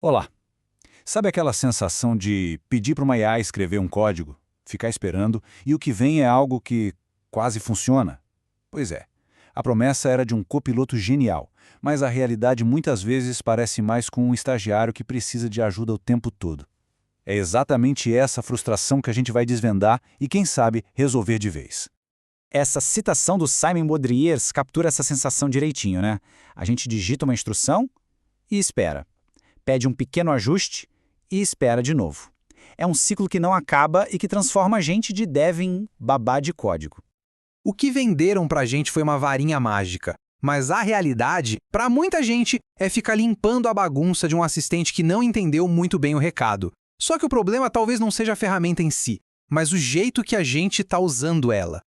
Olá! Sabe aquela sensação de pedir para uma IA escrever um código, ficar esperando, e o que vem é algo que quase funciona? Pois é, a promessa era de um copiloto genial, mas a realidade muitas vezes parece mais com um estagiário que precisa de ajuda o tempo todo. É exatamente essa frustração que a gente vai desvendar e, quem sabe, resolver de vez. Essa citação do Simon Baudrillard captura essa sensação direitinho, né? A gente digita uma instrução e espera. Pede um pequeno ajuste e espera de novo. É um ciclo que não acaba e que transforma a gente de dev em babá de código. O que venderam pra gente foi uma varinha mágica, mas a realidade, pra muita gente, é ficar limpando a bagunça de um assistente que não entendeu muito bem o recado. Só que o problema talvez não seja a ferramenta em si, mas o jeito que a gente tá usando ela.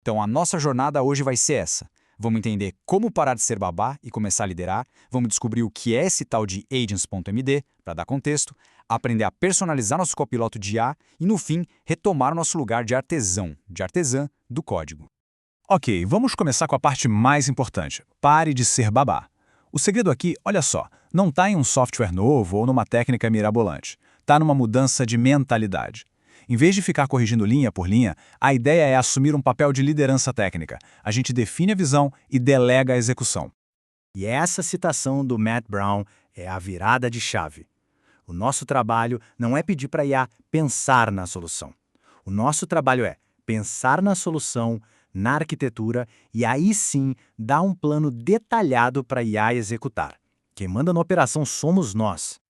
Então a nossa jornada hoje vai ser essa. Vamos entender como parar de ser babá e começar a liderar, vamos descobrir o que é esse tal de agents.md, para dar contexto, aprender a personalizar nosso copiloto de IA e, no fim, retomar o nosso lugar de artesã do código. Ok, vamos começar com a parte mais importante. Pare de ser babá. O segredo aqui, olha só, não está em um software novo ou numa técnica mirabolante. Está numa mudança de mentalidade. Em vez de ficar corrigindo linha por linha, a ideia é assumir um papel de liderança técnica. A gente define a visão e delega a execução. E essa citação do Matt Brown é a virada de chave. O nosso trabalho não é pedir para a IA pensar na solução. O nosso trabalho é pensar na solução, na arquitetura e aí sim dar um plano detalhado para a IA executar. Quem manda na operação somos nós.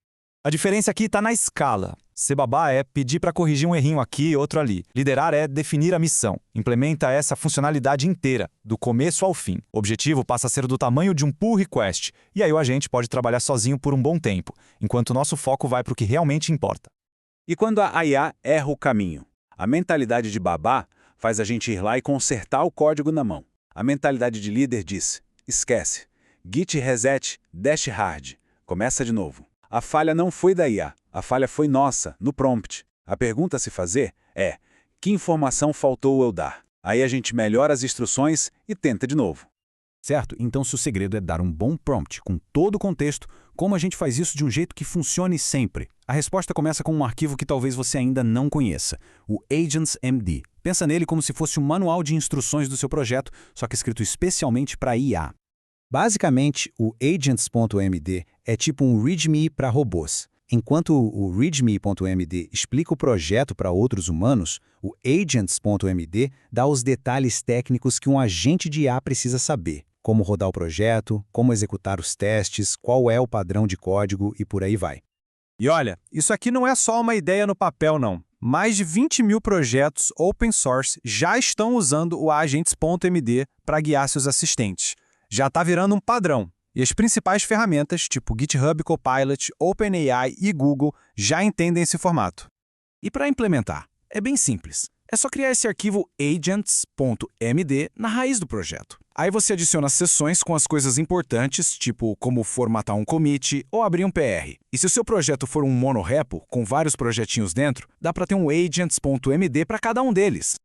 A diferença aqui está na escala. Ser babá é pedir para corrigir um errinho aqui e outro ali. Liderar é definir a missão. Implementa essa funcionalidade inteira, do começo ao fim. O objetivo passa a ser do tamanho de um pull request. E aí o agente pode trabalhar sozinho por um bom tempo, enquanto o nosso foco vai para o que realmente importa. E quando a IA erra o caminho? A mentalidade de babá faz a gente ir lá e consertar o código na mão. A mentalidade de líder diz: esquece. Git reset, dash hard. Começa de novo. A falha não foi da IA, a falha foi nossa, no prompt. A pergunta a se fazer é: que informação faltou eu dar? Aí a gente melhora as instruções e tenta de novo. Certo? Então, se o segredo é dar um bom prompt com todo o contexto, como a gente faz isso de um jeito que funcione sempre? A resposta começa com um arquivo que talvez você ainda não conheça, o Agents.md. Pensa nele como se fosse um manual de instruções do seu projeto, só que escrito especialmente para IA. Basicamente, o Agents.md é tipo um README para robôs. Enquanto o README.md explica o projeto para outros humanos, o Agents.md dá os detalhes técnicos que um agente de IA precisa saber. Como rodar o projeto, como executar os testes, qual é o padrão de código e por aí vai. E olha, isso aqui não é só uma ideia no papel, não. Mais de 20 mil projetos open source já estão usando o Agents.md para guiar seus assistentes. Já está virando um padrão. E as principais ferramentas, tipo GitHub Copilot, OpenAI e Google, já entendem esse formato. E para implementar, é bem simples. É só criar esse arquivo agents.md na raiz do projeto. Aí você adiciona seções com as coisas importantes, tipo como formatar um commit ou abrir um PR. E se o seu projeto for um monorepo, com vários projetinhos dentro, dá para ter um agents.md para cada um deles.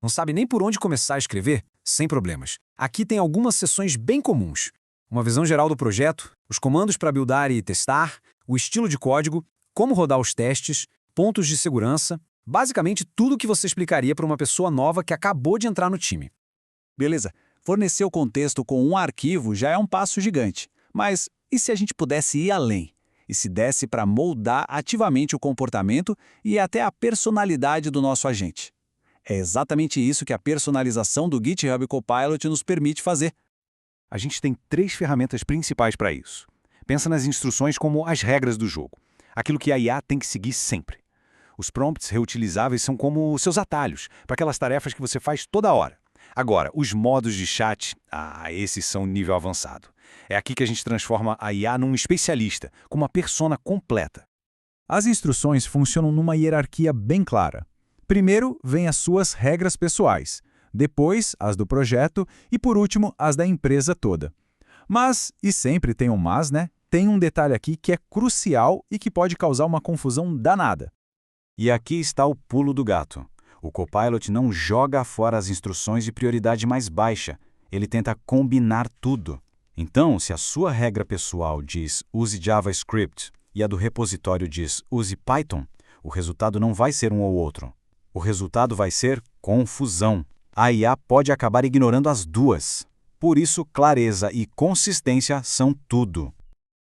Não sabe nem por onde começar a escrever? Sem problemas. Aqui tem algumas seções bem comuns. Uma visão geral do projeto, os comandos para buildar e testar, o estilo de código, como rodar os testes, pontos de segurança, basicamente tudo o que você explicaria para uma pessoa nova que acabou de entrar no time. Beleza, fornecer o contexto com um arquivo já é um passo gigante. Mas e se a gente pudesse ir além? E se desse para moldar ativamente o comportamento e até a personalidade do nosso agente? É exatamente isso que a personalização do GitHub Copilot nos permite fazer. A gente tem 3 ferramentas principais para isso. Pensa nas instruções como as regras do jogo, aquilo que a IA tem que seguir sempre. Os prompts reutilizáveis são como seus atalhos, para aquelas tarefas que você faz toda hora. Agora, os modos de chat, esses são nível avançado. É aqui que a gente transforma a IA num especialista, com uma persona completa. As instruções funcionam numa hierarquia bem clara. Primeiro, vem as suas regras pessoais, depois as do projeto e, por último, as da empresa toda. Mas, e sempre tem um mas, né? Tem um detalhe aqui que é crucial e que pode causar uma confusão danada. E aqui está o pulo do gato. O Copilot não joga fora as instruções de prioridade mais baixa, ele tenta combinar tudo. Então, se a sua regra pessoal diz use JavaScript e a do repositório diz use Python, o resultado não vai ser um ou outro. O resultado vai ser confusão. A IA pode acabar ignorando as duas. Por isso, clareza e consistência são tudo.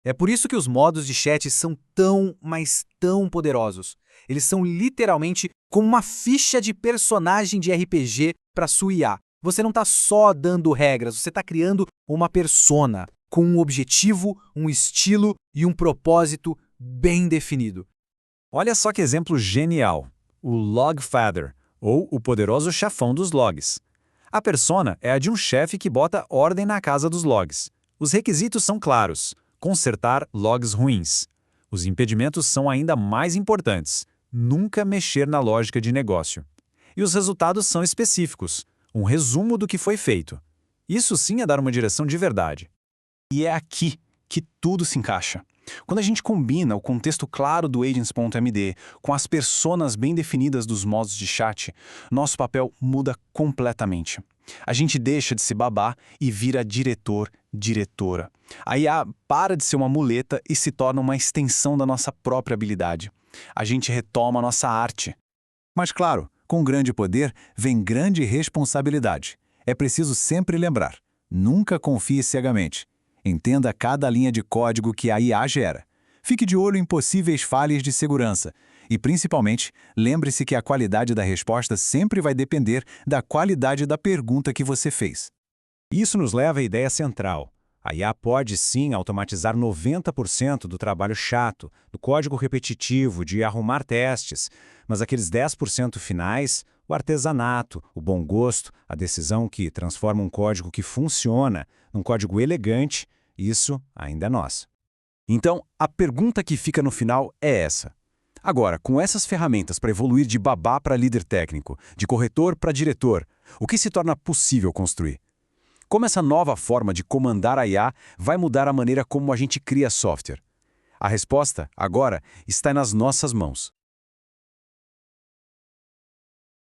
É por isso que os modos de chat são tão, mas tão poderosos. Eles são literalmente como uma ficha de personagem de RPG para sua IA. Você não está só dando regras, você está criando uma persona com um objetivo, um estilo e um propósito bem definido. Olha só que exemplo genial. O Logfather, ou o poderoso chefão dos logs. A persona é a de um chefe que bota ordem na casa dos logs. Os requisitos são claros. Consertar logs ruins. Os impedimentos são ainda mais importantes. Nunca mexer na lógica de negócio. E os resultados são específicos. Um resumo do que foi feito. Isso sim é dar uma direção de verdade. E é aqui que tudo se encaixa. Quando a gente combina o contexto claro do Agents.md com as personas bem definidas dos modos de chat, nosso papel muda completamente. A gente deixa de se babá e vira diretor, diretora. A IA para de ser uma muleta e se torna uma extensão da nossa própria habilidade. A gente retoma a nossa arte. Mas claro, com grande poder vem grande responsabilidade. É preciso sempre lembrar, nunca confie cegamente. Entenda cada linha de código que a IA gera. Fique de olho em possíveis falhas de segurança. E, principalmente, lembre-se que a qualidade da resposta sempre vai depender da qualidade da pergunta que você fez. Isso nos leva à ideia central. A IA pode sim automatizar 90% do trabalho chato, do código repetitivo, de arrumar testes, mas aqueles 10% finais, o artesanato, o bom gosto, a decisão que transforma um código que funciona num código elegante, isso ainda é nosso. Então, a pergunta que fica no final é essa. Agora, com essas ferramentas para evoluir de babá para líder técnico, de corretor para diretor, o que se torna possível construir? Como essa nova forma de comandar a IA vai mudar a maneira como a gente cria software? A resposta, agora, está nas nossas mãos.